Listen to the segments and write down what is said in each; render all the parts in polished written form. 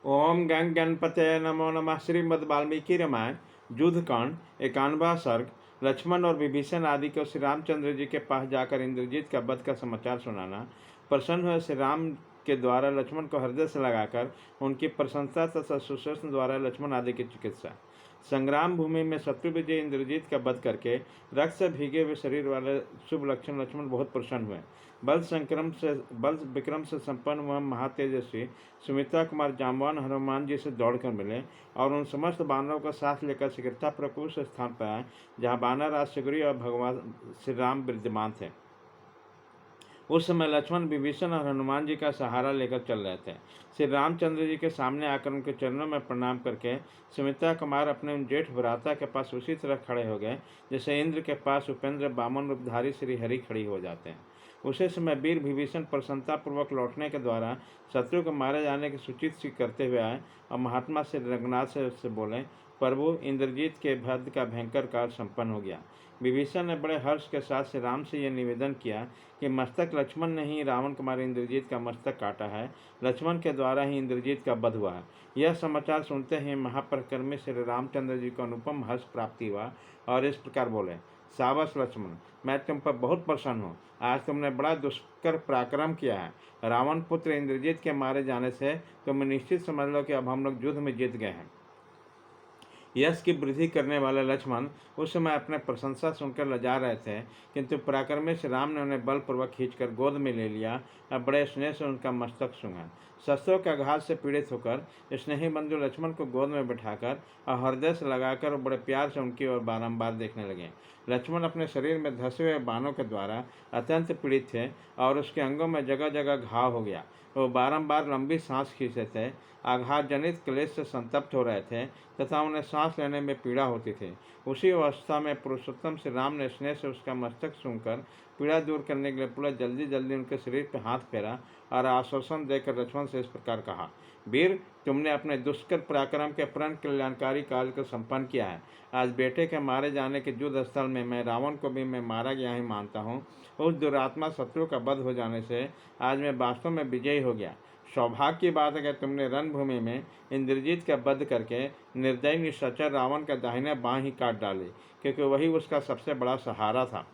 ओम गंग गणपते नमो नमः। श्रीमद् वाल्मीकि रामायण युद्धकांड 91वां सर्ग। लक्ष्मण और विभीषण आदि को श्री रामचंद्र जी के पास जाकर इंद्रजीत का वध का समाचार सुनाना। प्रसन्न हुए श्री राम के द्वारा लक्ष्मण को हृदय से लगाकर उनकी प्रशंसा तथा सुशासन द्वारा लक्ष्मण आदि की चिकित्सा। संग्राम भूमि में शत्रु विजय इंद्रजीत का वध करके रक्त से भीगे हुए शरीर वाले शुभ लक्षण लक्ष्मण बहुत प्रसन्न हुए। बल विक्रम से संपन्न हुआ महातेजस्वी सुमित्रा कुमार जाम्बवान हनुमान जी से दौड़कर मिले और उन समस्त बानरों का साथ लेकर शीघ्रतापूर्वक उस स्थान पर आए जहाँ बानर राज सुग्रीव और भगवान श्री राम विद्यमान थे। उस समय लक्ष्मण विभीषण और हनुमान जी का सहारा लेकर चल रहे थे। श्री रामचंद्र जी के सामने आकर उनके चरणों में प्रणाम करके सुमित्रा कुमार अपने उन जेठ भ्राता के पास उसी तरह खड़े हो गए जैसे इंद्र के पास उपेंद्र बामन रूपधारी श्री हरि खड़ी हो जाते हैं। उसी समय वीर विभीषण प्रसन्नतापूर्वक लौटने के द्वारा शत्रु को मारे जाने की सूचित सी करते हुए आए और महात्मा श्री रघुनाथ से उससे बोले, प्रभु इंद्रजीत के वध का भयंकर कार्य संपन्न हो गया। विभीषण ने बड़े हर्ष के साथ श्री राम से यह निवेदन किया कि मस्तक लक्ष्मण ने ही रावण कुमार इंद्रजीत का मस्तक काटा है। लक्ष्मण के द्वारा ही इंद्रजीत का वध हुआ है। यह समाचार सुनते ही महापराक्रमी श्री रामचंद्र जी को अनुपम हर्ष प्राप्ति हुआ और इस प्रकार बोले, सावस लक्ष्मण, मैं तुम पर बहुत प्रसन्न हूँ। आज तुमने बड़ा दुष्कर पराक्रम किया है। रावण पुत्र इंद्रजीत के मारे जाने से तुम निश्चित समझ लो कि अब हम लोग युद्ध में जीत गए हैं। यश की वृद्धि करने वाले लक्ष्मण उस समय अपने प्रशंसा सुनकर लजा रहे थे, किंतु पराक्रमी श्री राम ने उन्हें बलपूर्वक खींचकर गोद में ले लिया और बड़े स्नेह से उनका मस्तक सूंघा। शस्त्रों के आघात से पीड़ित होकर स्नेही बंधु लक्ष्मण को गोद में बिठाकर और हृदय से लगाकर और बड़े प्यार से उनकी ओर बारंबार देखने लगे। लक्ष्मण अपने शरीर में धसे हुए बाणों के द्वारा अत्यंत पीड़ित थे और उसके अंगों में जगह जगह घाव हो गया। वो बारंबार लंबी सांस खींचते थे, आघात जनित क्लेश से संतप्त हो रहे थे तथा उन्हें सांस लेने में पीड़ा होती थी। उसी अवस्था में पुरुषोत्तम श्री राम ने स्नेह से उसका मस्तक सूंघकर पीड़ा दूर करने के लिए पूरा जल्दी जल्दी उनके शरीर पर हाथ फेरा और आश्वासन देकर लक्ष्मण से इस प्रकार कहा, वीर, तुमने अपने दुष्कर पराक्रम के प्रण कल्याणकारी कार्य को संपन्न किया है। आज बेटे के मारे जाने के युद्ध स्थल में मैं रावण को भी मैं मारा गया ही मानता हूँ। उस दुरात्मा शत्रु का वध हो जाने से आज मैं वास्तव में विजयी हो गया। सौभाग्य की बात है कि तुमने रणभूमि में इंद्रजीत का वध करके निर्दयी निशाचर रावण का दाहिने बाँह ही काट डाली, क्योंकि वही उसका सबसे बड़ा सहारा था।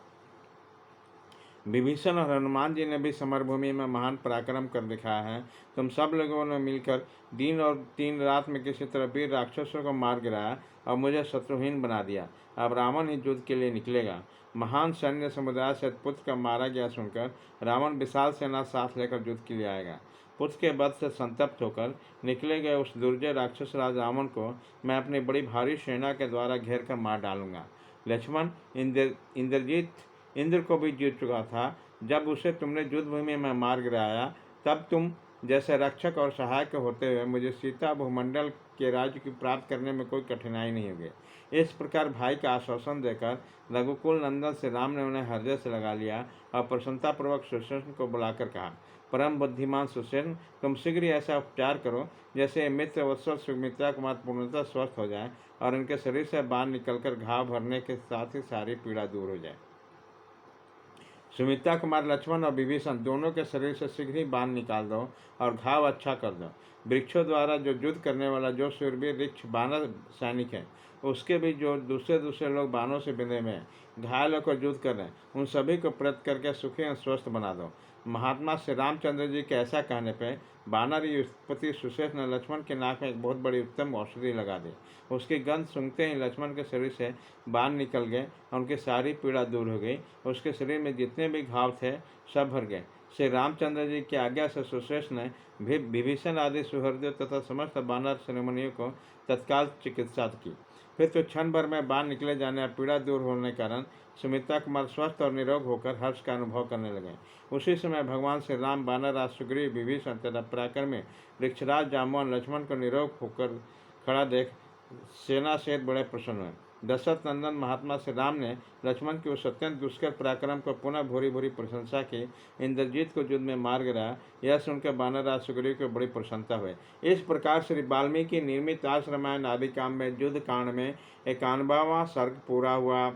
विभीषण और हनुमान जी ने भी समरभूमि में महान पराक्रम कर दिखाया है। तुम सब लोगों ने मिलकर दिन और 3 रात में किसी तरह वीर राक्षसों को मार गिराया और मुझे शत्रुहीन बना दिया। अब रावण ही युद्ध के लिए निकलेगा। महान सैन्य समुदाय से पुत्र का मारा गया सुनकर रावण विशाल सेना साथ लेकर युद्ध के लिए आएगा। पुत्र के वध से संतप्त होकर निकले गए उस दुर्जय राक्षस राज रावण को मैं अपनी बड़ी भारी सेना के द्वारा घेर कर मार डालूंगा। लक्ष्मण, इंद्रजीत इंद्र को भी जीत चुका था। जब उसे तुमने युद्ध भूमि में मार गिराया तब तुम जैसे रक्षक और सहायक होते हुए मुझे सीता भूमंडल के राज्य की प्राप्त करने में कोई कठिनाई नहीं होगी। इस प्रकार भाई का आश्वासन देकर रघुकुल नंदन से राम ने उन्हें हृदय से लगा लिया और प्रसन्नतापूर्वक सुशेषण को बुलाकर कहा, परम बुद्धिमान सुशेषण, तुम शीघ्र ही ऐसा उपचार करो जैसे मित्र वत्सल सुमित्रा कुमार पूर्णतः स्वस्थ हो जाए और उनके शरीर से बाहर निकलकर घाव भरने के साथ ही सारी पीड़ा दूर हो जाए। सुमित्रा कुमार लक्ष्मण और विभीषण दोनों के शरीर से शीघ्र ही बाण निकाल दो और घाव अच्छा कर दो। वृक्षों द्वारा जो युद्ध करने वाला जो शूरवीर वृक्ष बानर सैनिक है, उसके भी जो दूसरे लोग बाणों से बिंदे में घायल होकर युद्ध कर रहे हैं, उन सभी को प्रत करके सुखी और स्वस्थ बना दो। महात्मा श्री रामचंद्र जी के ऐसा कहने पर बानर युद्धपति सुशेष ने लक्ष्मण के नाक में एक बहुत बड़ी उत्तम औषधि लगा दी। उसकी गंध सूंघते ही लक्ष्मण के शरीर से बाण निकल गए और उनकी सारी पीड़ा दूर हो गई। उसके शरीर में जितने भी घाव थे सब भर गए। श्री रामचंद्र जी की आज्ञा से सुशेष ने विभीषण आदि सुहृदयों तथा समस्त बानर श्रेणियों को तत्काल चिकित्सा की। फिर तो क्षण भर में बाण निकले जाने और पीड़ा दूर होने के कारण सुमित्रा कुमार स्वस्थ और निरोग होकर हर्ष का अनुभव करने लगे। उसी समय भगवान श्री राम बानर राज सुग्रीव विभीषण तथा पराक्रमी वृक्षराज जाम्बवान लक्ष्मण को निरोग होकर खड़ा देख सेना से बड़े प्रसन्न हुए। दशरथ नंदन महात्मा श्री राम ने लक्ष्मण के उस अत्यंत दुष्कर पराक्रम को पुनः भूरी भूरी प्रशंसा की। इंद्रजीत को युद्ध में मार गिराया, यह सुनकर बानर राज सुग्रीव को बड़ी प्रसन्नता हुई। इस प्रकार श्री वाल्मीकि निर्मित आस रामायण आदि काम में युद्ध कांड में 91वां सर्ग पूरा हुआ।